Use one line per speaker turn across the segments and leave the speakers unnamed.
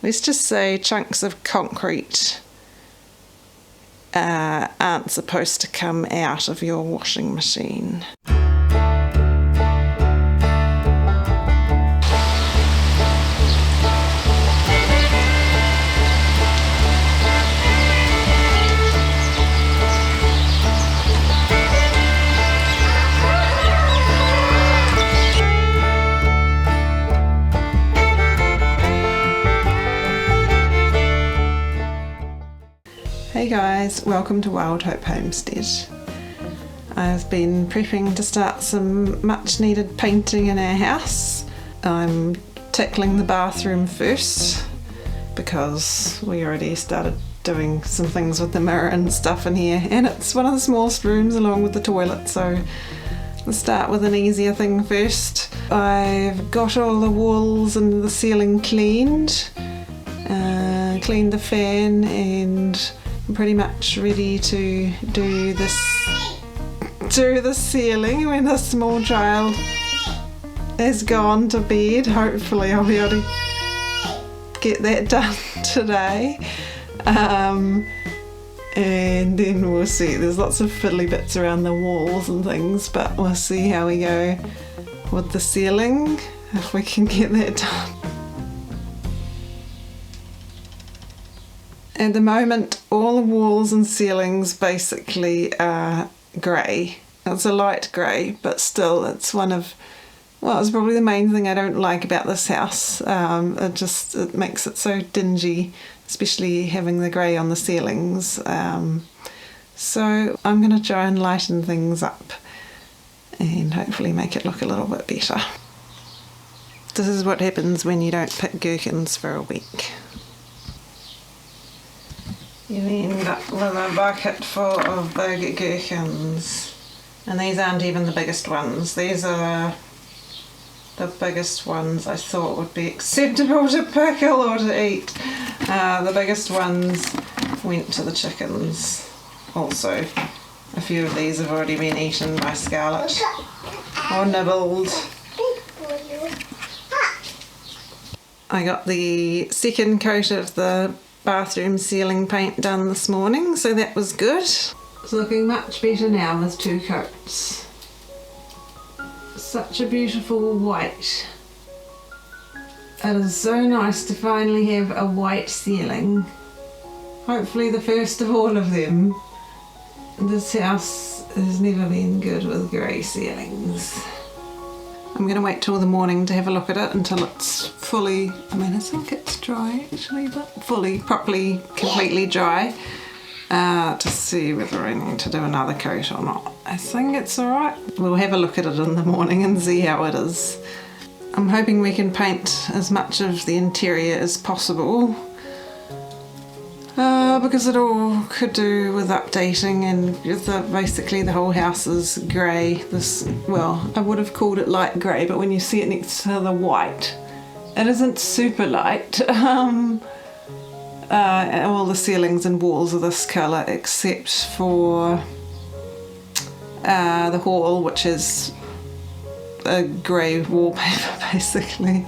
Let's just say chunks of concrete aren't supposed to come out of your washing machine. Hey guys, welcome to Wild Hope Homestead. I've been prepping to start some much needed painting in our house. I'm tackling the bathroom first because we already started doing some things with the mirror and stuff in here, and it's one of the smallest rooms along with the toilet, so let's start with an easier thing first. I've got all the walls and the ceiling cleaned, cleaned the fan, and I'm pretty much ready to do the ceiling when the small child has gone to bed. Hopefully I'll be able to get that done today. And then we'll see. There's lots of fiddly bits around the walls and things, but we'll see how we go with the ceiling, if we can get that done. At the moment, all the walls and ceilings basically are grey. It's a light grey, but still it's one of, well, it's probably the main thing I don't like about this house. It makes it so dingy, especially having the grey on the ceilings. So I'm going to try and lighten things up and hopefully make it look a little bit better. This is what happens when you don't pick gherkins for a week. You end up with a bucket full of big gherkins, and these aren't even the biggest ones. These are the biggest ones I thought would be acceptable to pickle or to eat. The biggest ones went to the chickens. Also, a few of these have already been eaten by Scarlett or nibbled. I got the second coat of the bathroom ceiling paint done this morning, so that was good. It's looking much better now with two coats. Such a beautiful white. It is so nice to finally have a white ceiling. Hopefully the first of all of them. This house has never been good with grey ceilings. I'm going to wait till the morning to have a look at it until it's fully, I think it's dry actually, but properly, completely dry, to see whether I need to do another coat or not. I think it's alright. We'll have a look at it in the morning and see how it is. I'm hoping we can paint as much of the interior as possible, because it all could do with updating, and basically the whole house is grey. Well, I would have called it light grey, but when you see it next to the white, it isn't super light. All the ceilings and walls are this colour except for the hall, which is a grey wallpaper basically.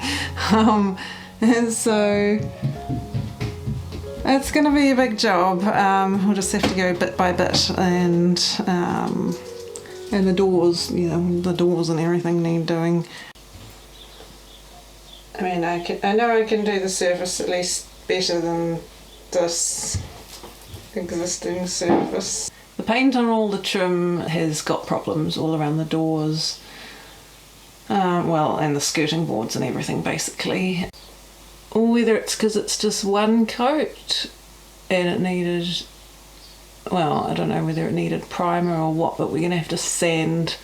And so it's going to be a big job. We'll just have to go bit by bit, and the doors, the doors and everything need doing. I mean, I know I can do the surface at least better than this existing surface. The paint on all the trim has got problems all around the doors, and the skirting boards and everything basically. Or whether it's because it's just one coat and it needed, well, I don't know whether it needed primer or what, but we're going to have to sand.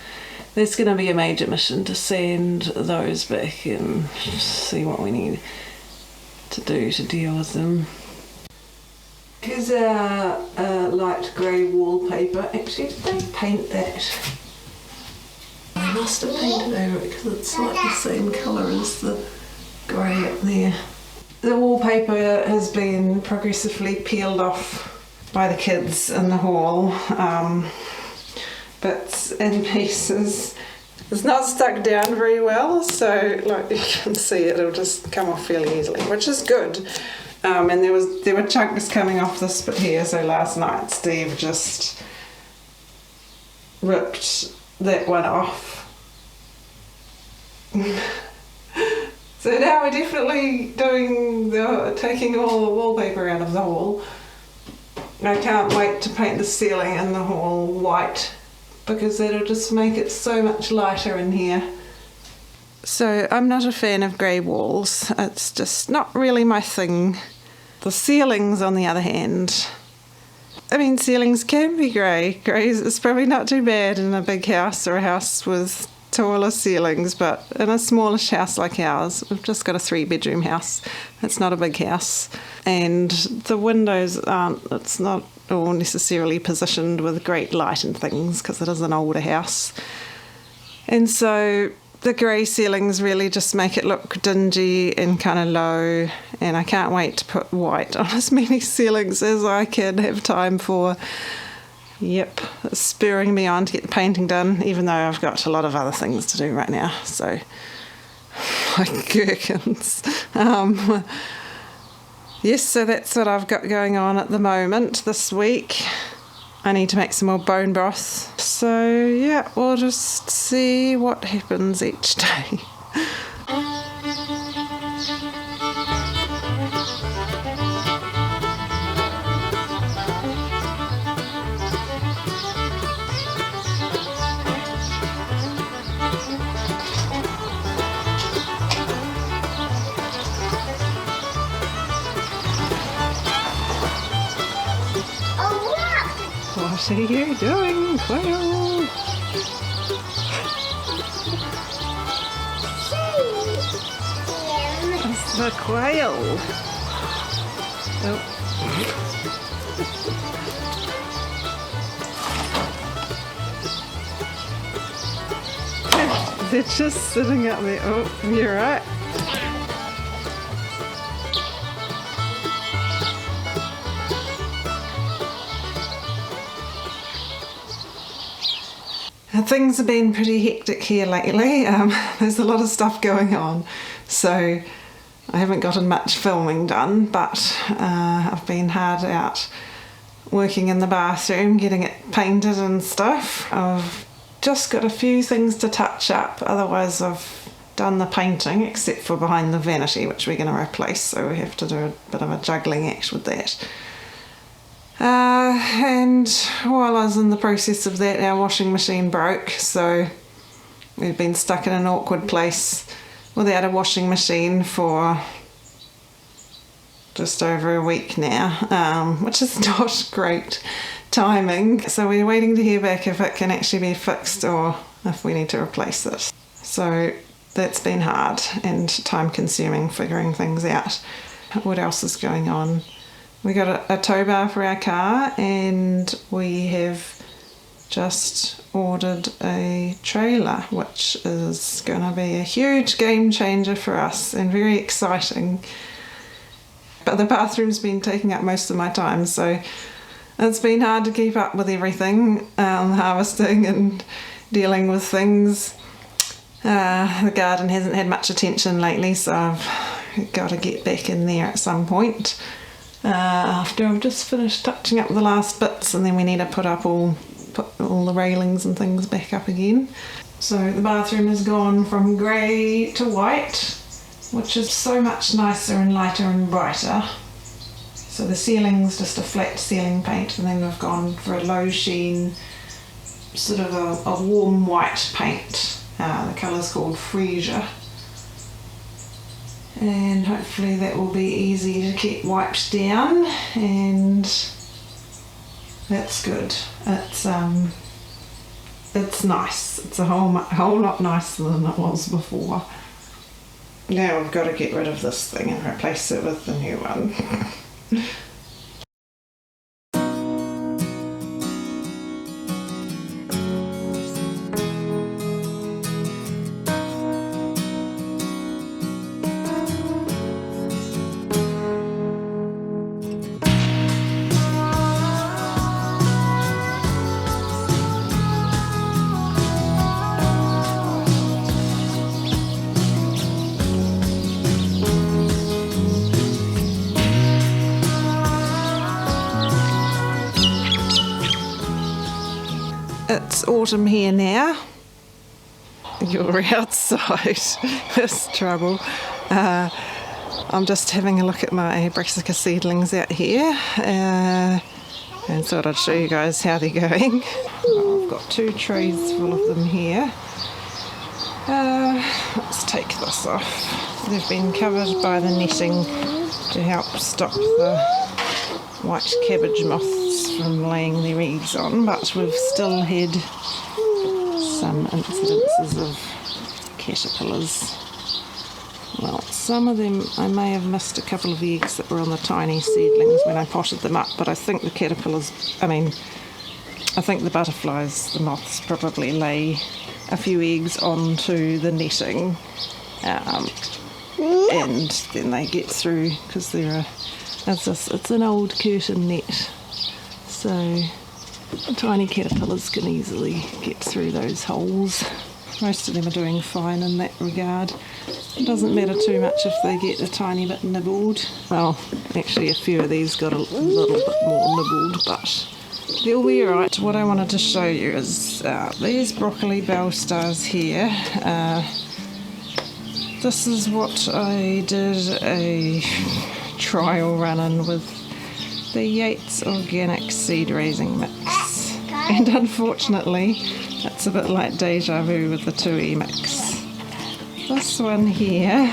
There's going to be a major mission to sand those back and see what we need to do to deal with them. Here's our light grey wallpaper. Actually, did they paint that? They must have painted over it because it's like the same colour as the grey up there. The wallpaper has been progressively peeled off by the kids in the hall, bits and pieces,
It's not stuck down very well, so like you can see it'll just come off fairly easily, which is good. And there were chunks coming off this bit here, so last night Steve just ripped that one off. So now we're definitely taking all the wallpaper out of the hall. I can't wait to paint the ceiling in the hall white, because that'll just make it so much lighter in here. So I'm not a fan of grey walls. It's just not really my thing. The ceilings, on the other hand, I mean, ceilings can be grey. Grey is probably not too bad in a big house or a house with taller ceilings, but in a smallish house like ours, we've just got a 3-bedroom house. It's not a big house, and the windows it's not all necessarily positioned with great light and things because it is an older house, and so the grey ceilings really just make it look dingy and kind of low, and I can't wait to put white on as many ceilings as I can have time for. Yep, it's spurring me on to get the painting done, even though I've got a lot of other things to do right now, so like gherkins. Yes, so that's what I've got going on at the moment this week. I need to make some more bone broth, so yeah, we'll just see what happens each day. What are you doing, quail? It's the quail. Oh. They're just sitting up there. Oh, you're right. Things have been pretty hectic here lately. There's a lot of stuff going on, so I haven't gotten much filming done, but I've been hard out working in the bathroom, getting it painted and stuff. I've just got a few things to touch up, otherwise I've done the painting, except for behind the vanity, which we're going to replace, so we have to do a bit of a juggling act with that. And while I was in the process of that, our washing machine broke, so we've been stuck in an awkward place without a washing machine for just over a week now, which is not great timing. So we're waiting to hear back if it can actually be fixed or if we need to replace it. So that's been hard and time consuming figuring things out. What else is going on? We got a tow bar for our car, and we have just ordered a trailer, which is going to be a huge game changer for us and very exciting. But the bathroom's been taking up most of my time, so it's been hard to keep up with everything, harvesting and dealing with things. The garden hasn't had much attention lately, so I've got to get back in there at some point. After I've just finished touching up the last bits, and then we need to put all the railings and things back up again. So the bathroom has gone from grey to white, which is so much nicer and lighter and brighter. So the ceiling's just a flat ceiling paint, and then we've gone for a low sheen, sort of a warm white paint. The colour's called Freesia. And hopefully that will be easy to keep wiped down, and that's good. It's nice. It's a whole lot nicer than it was before. Now I've got to get rid of this thing and replace it with the new one. it's autumn here now. You're outside. That's trouble. I'm just having a look at my brassica seedlings out here and thought I'd show you guys how they're going. I've got 2 trays full of them here. Let's take this off. They've been covered by the netting to help stop the white cabbage moths from laying their eggs on, but we've still had some incidences of caterpillars. Well, some of them, I may have missed a couple of eggs that were on the tiny seedlings when I potted them up, but I think the caterpillars, I think the butterflies, the moths, probably lay a few eggs onto the netting, and then they get through, because it's an old curtain net, so the tiny caterpillars can easily get through those holes. Most of them are doing fine in that regard. It doesn't matter too much if they get a tiny bit nibbled. Well, actually a few of these got a little bit more nibbled, but they'll be alright. What I wanted to show you is these broccoli bell stars here. This is what I did a trial run in with the Yates Organic Seed Raising Mix. And unfortunately, it's a bit like deja vu with the 2E mix. This one here,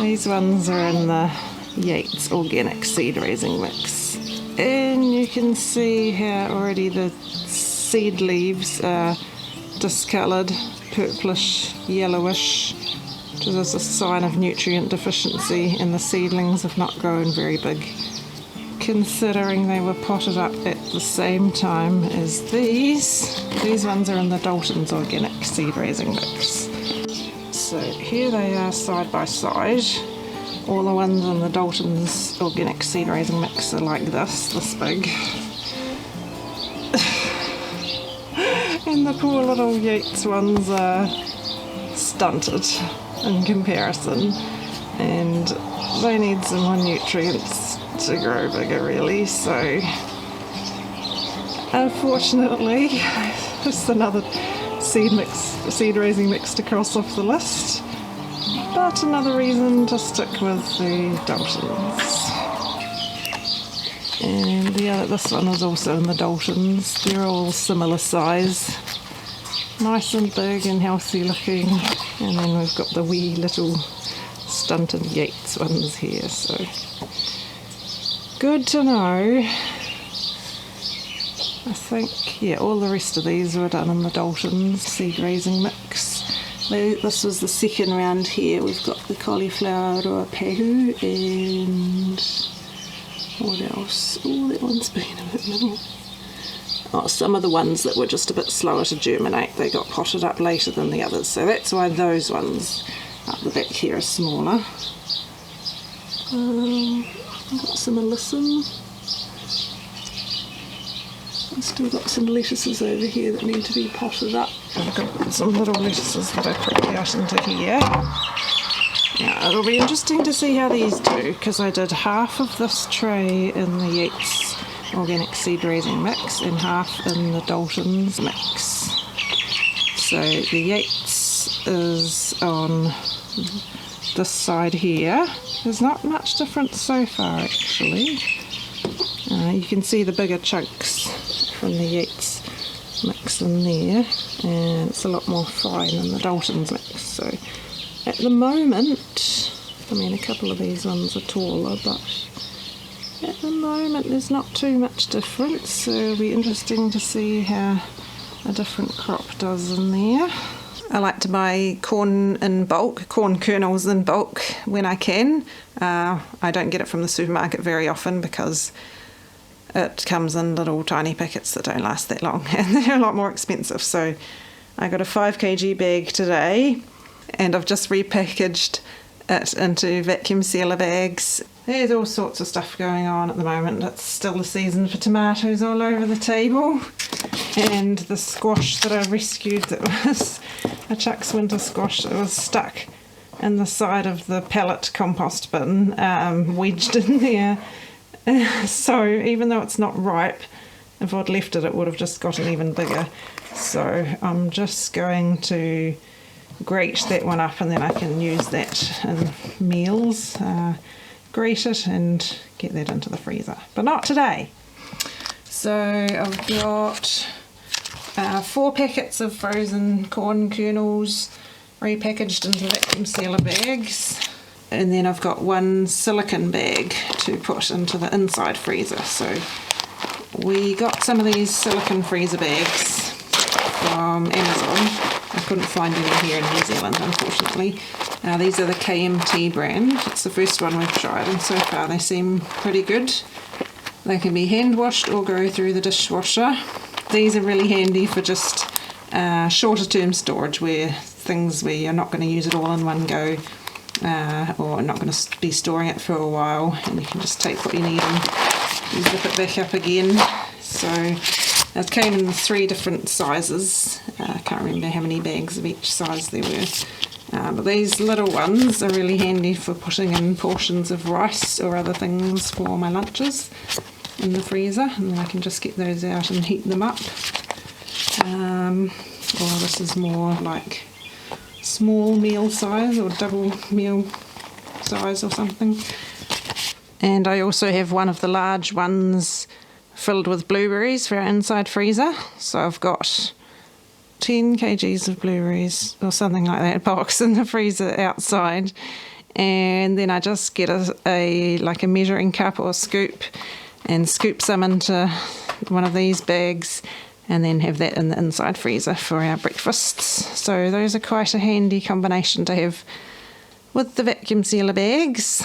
these ones are in the Yates Organic Seed Raising Mix. And you can see how already the seed leaves are discoloured, purplish, yellowish, which is a sign of nutrient deficiency, and the seedlings have not grown very big, considering they were potted up at the same time as these. These ones are in the Dalton's Organic Seed Raising Mix. So here they are side by side. All the ones in the Dalton's Organic Seed Raising Mix are like this big. And the poor little Yates ones are stunted in comparison, and they need some more nutrients to grow bigger, really. So unfortunately, just another seed raising mix to cross off the list, but another reason to stick with the Daltons. And this one is also in the Daltons. They're all similar size, nice and big and healthy looking. And then we've got the wee little stunted Yates ones here, so good to know. I think, yeah, all the rest of these were done in the Dalton's Seed Raising Mix. This was the second round here. We've got the cauliflower roa pehu and what else? Oh, that one's been a bit little. Oh, some of the ones that were just a bit slower to germinate, they got potted up later than the others, so that's why those ones up the back here are smaller. I've got some alyssum. I've still got some lettuces over here that need to be potted up. I've got some little lettuces that I put out into here. Now, it'll be interesting to see how these do, because I did half of this tray in the Yates Organic Seed Raising Mix and half in the Dalton's mix. So the Yates is on this side here. There's not much difference so far, actually. You can see the bigger chunks from the Yates mix in there, and it's a lot more fine than the Dalton's mix. So at the moment, I mean, a couple of these ones are taller, but at the moment there's not too much difference, so it'll be interesting to see how a different crop does in there. I like to buy corn in bulk, corn kernels in bulk when I can. I don't get it from the supermarket very often because it comes in little tiny packets that don't last that long and they're a lot more expensive. So I got a 5 kg bag today and I've just repackaged it into vacuum sealer bags. There's all sorts of stuff going on at the moment. It's still the season for tomatoes all over the table, and the squash that I rescued that was a Chuck's winter squash that was stuck in the side of the pellet compost bin, wedged in there. So even though it's not ripe, if I'd left it, it would have just gotten even bigger. So I'm just going to grate that one up, and then I can use that in meals. Grate it and get that into the freezer, but not today. So I've got 4 packets of frozen corn kernels repackaged into vacuum sealer bags, and then I've got 1 silicone bag to put into the inside freezer. So we got some of these silicone freezer bags from Amazon. I couldn't find any here in New Zealand, unfortunately. These are the KMT brand. It's the first one we've tried, and so far they seem pretty good. They can be hand washed or go through the dishwasher. These are really handy for just shorter term storage, where you're not going to use it all in one go, or not going to be storing it for a while, and you can just take what you need and zip it back up again. So it came in 3 different sizes. I can't remember how many bags of each size there were. But these little ones are really handy for putting in portions of rice or other things for my lunches in the freezer, and then I can just get those out and heat them up. Or this is more like small meal size or double meal size or something. And I also have one of the large ones filled with blueberries for our inside freezer. So I've got 10 kgs of blueberries or something like that box in the freezer outside, and then I just get a measuring cup or scoop and scoop some into one of these bags, and then have that in the inside freezer for our breakfasts. So those are quite a handy combination to have with the vacuum sealer bags.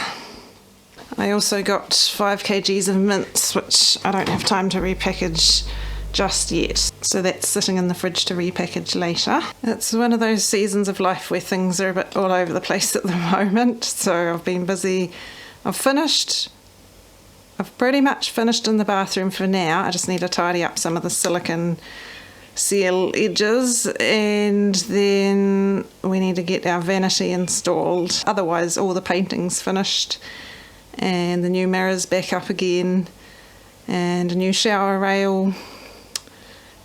I also got 5 kgs of mince, which I don't have time to repackage just yet, so that's sitting in the fridge to repackage later. It's one of those seasons of life where things are a bit all over the place at the moment, so I've been busy. I've pretty much finished in the bathroom for now. I just need to tidy up some of the silicone seal edges, and then we need to get our vanity installed. Otherwise all the painting's finished, and the new mirror's back up again, and a new shower rail.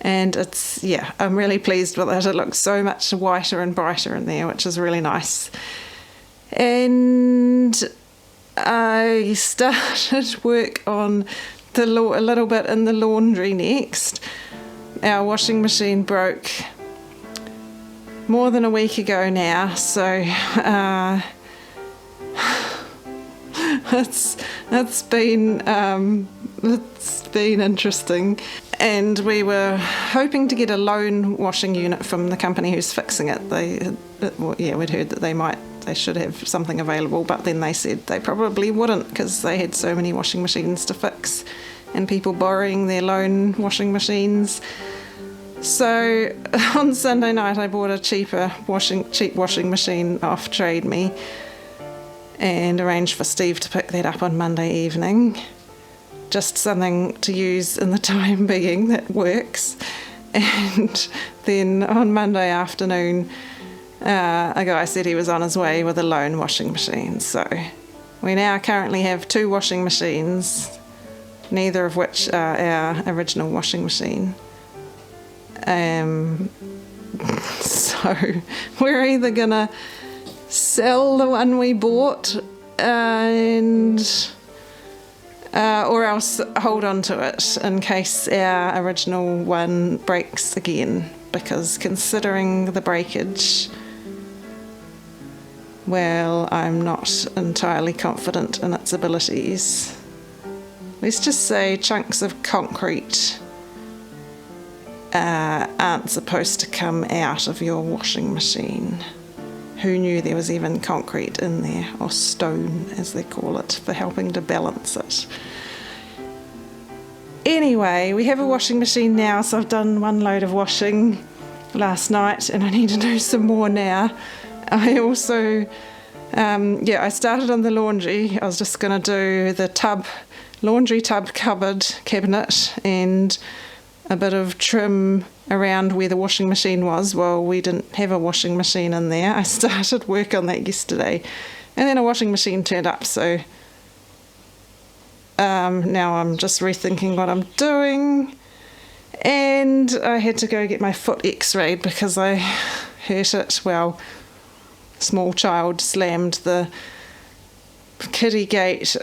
And I'm really pleased with it. It looks so much whiter and brighter in there, which is really nice. And I started work on a little bit in the laundry next. Our washing machine broke more than a week ago now, so it's been interesting. And we were hoping to get a loan washing unit from the company who's fixing it. We'd heard that they should have something available, but then they said they probably wouldn't because they had so many washing machines to fix and people borrowing their loan washing machines. So on Sunday night I bought a cheap washing machine off Trade Me and arranged for Steve to pick that up on Monday evening. Just something to use in the time being that works. And then on Monday afternoon, a guy said he was on his way with a loan washing machine. So we now currently have 2 washing machines, neither of which are our original washing machine. So we're either gonna sell the one we bought or else hold on to it in case our original one breaks again, because considering the breakage, well, I'm not entirely confident in its abilities. Let's just say chunks of concrete aren't supposed to come out of your washing machine. Who knew there was even concrete in there, or stone as they call it, for helping to balance it. Anyway, we have a washing machine now, so I've done 1 load of washing last night and I need to do some more now. I also, I started on the laundry. I was just going to do the laundry tub cabinet and a bit of trim around where the washing machine was. Well, we didn't have a washing machine in there. I started work on that yesterday, and then a washing machine turned up, so now I'm just rethinking what I'm doing. And I had to go get my foot x-rayed because I hurt it. Well, small child slammed the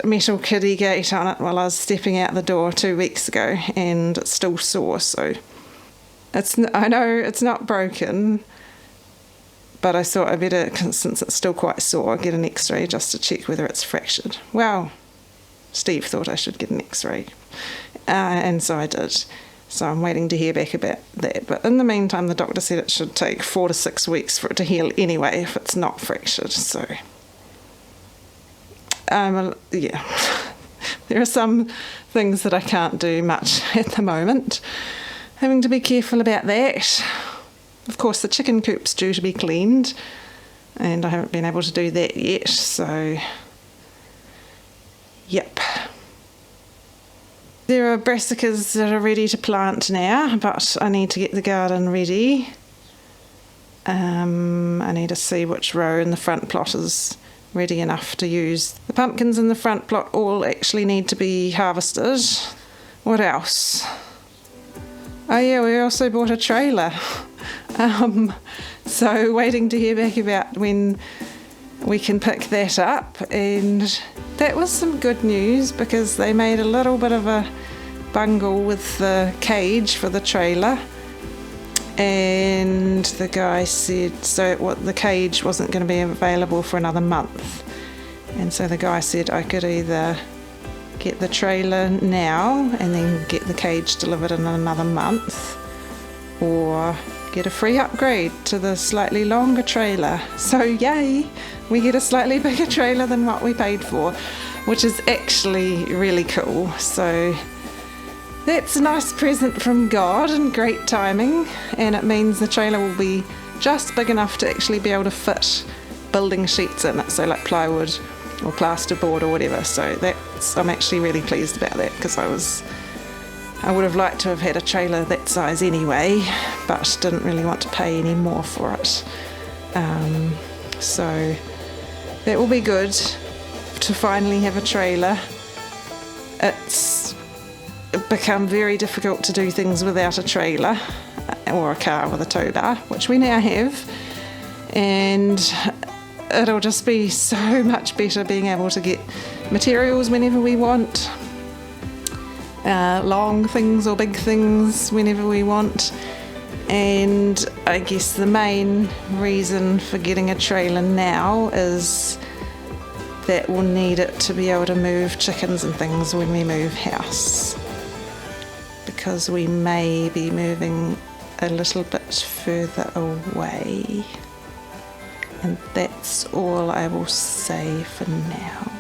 metal kiddie gate on it while I was stepping out the door 2 weeks ago, and it's still sore. So I know it's not broken, but I thought I better, since it's still quite sore, get an x-ray just to check whether it's fractured. Well, Steve thought I should get an x-ray, and so I did. So I'm waiting to hear back about that. But in the meantime, the doctor said it should take 4 to 6 weeks for it to heal anyway if it's not fractured. So, yeah, there are some things that I can't do much at the moment. Having to be careful about that. Of course, the chicken coop's due to be cleaned, and I haven't been able to do that yet. So, yep. There are brassicas that are ready to plant now, but I need to get the garden ready. I need to see which row in the front plot is ready enough to use. The pumpkins in the front plot all actually need to be harvested. What else? Oh yeah, we also bought a trailer. So waiting to hear back about when we can pick that up, and that was some good news because they made a little bit of a bungle with the cage for the trailer, and the guy said the cage wasn't going to be available for another month, and so the guy said I could either get the trailer now and then get the cage delivered in another month, or get a free upgrade to the slightly longer trailer. So yay, we get a slightly bigger trailer than what we paid for, which is actually really cool. So that's a nice present from God and great timing, and it means the trailer will be just big enough to actually be able to fit building sheets in it, so like plywood or plasterboard or whatever. So I'm actually really pleased about that, because I would have liked to have had a trailer that size anyway, but didn't really want to pay any more for it. So that will be good to finally have a trailer. It's become very difficult to do things without a trailer or a car with a tow bar, which we now have, and it'll just be so much better being able to get materials whenever we want. Long things or big things whenever we want. And I guess the main reason for getting a trailer now is that we'll need it to be able to move chickens and things when we move house, because we may be moving a little bit further away. And that's all I will say for now.